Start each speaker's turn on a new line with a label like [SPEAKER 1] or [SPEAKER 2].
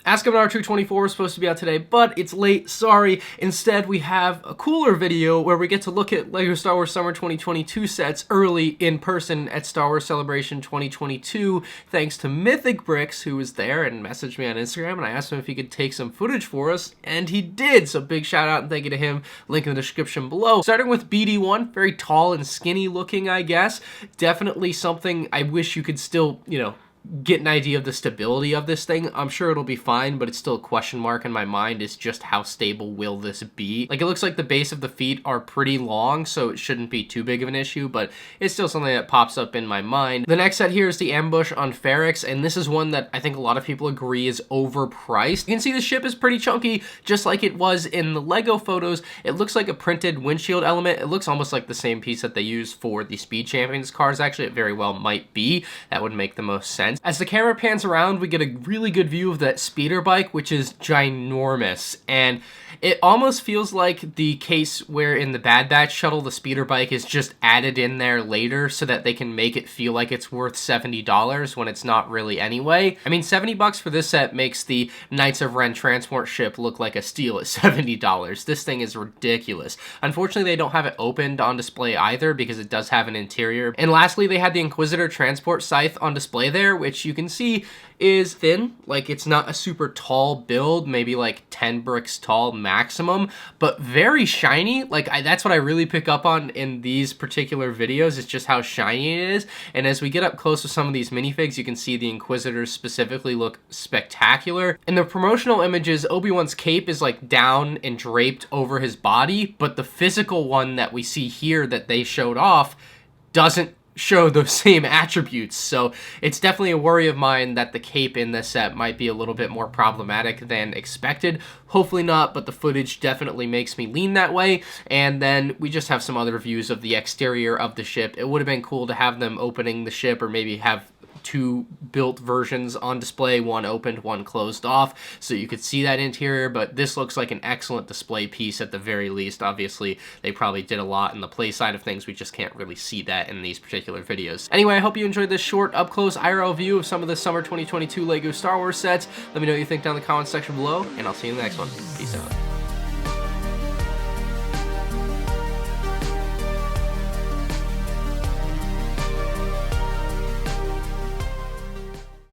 [SPEAKER 1] Ask Him Our 224 is supposed to be out today, but it's late, sorry. Instead, we have a cooler video where we get to look at LEGO Star Wars Summer 2022 sets early in person at Star Wars Celebration 2022, thanks to Mythic Bricks, who was there and messaged me on Instagram, and I asked him if he could take some footage for us, and he did, so big shout out and thank you to him. Link in the description below. Starting with BD1, very tall and skinny looking, I guess. Definitely something I wish you could still, get an idea of the stability of this thing. I'm sure it'll be fine, but it's still a question mark in my mind is just how stable will this be. Like, it looks like the base of the feet are pretty long, so it shouldn't be too big of an issue, but it's still something that pops up in my mind. The next set here is the Ambush on Ferrix, and this is one that I think a lot of people agree is overpriced. You can see the ship is pretty chunky, just like it was in the LEGO photos. It looks like a printed windshield element. It looks almost like the same piece that they used for the Speed Champions cars. Actually, it very well might be. That would make the most sense. As the camera pans around, we get a really good view of that speeder bike, which is ginormous, and it almost feels like the case where in the Bad Batch shuttle, the speeder bike is just added in there later so that they can make it feel like it's worth $70 when it's not really anyway. I mean, $70 for this set makes the Knights of Ren transport ship look like a steal at $70. This thing is ridiculous. Unfortunately, they don't have it opened on display either because it does have an interior. And lastly, they had the Inquisitor Transport Scythe on display there, which you can see is thin. Like, it's not a super tall build, maybe like 10 bricks tall maximum, but very shiny. Like, that's what I really pick up on in these particular videos, is just how shiny it is. And as we get up close with some of these minifigs, you can see the Inquisitors specifically look spectacular. In the promotional images, Obi-Wan's cape is like down and draped over his body, but the physical one that we see here that they showed off doesn't show those same attributes, so it's definitely a worry of mine that the cape in this set might be a little bit more problematic than expected. Hopefully not, but the footage definitely makes me lean that way. And then we just have some other views of the exterior of the ship. It would have been cool to have them opening the ship, or maybe have two built versions on display, one opened, one closed off, so you could see that interior, but this looks like an excellent display piece at the very least. Obviously, they probably did a lot in the play side of things. We just can't really see that in these particular videos. Anyway, I hope you enjoyed this short, up-close IRL view of some of the Summer 2022 LEGO Star Wars sets. Let me know what you think down in the comments section below, and I'll see you in the next one. Peace out.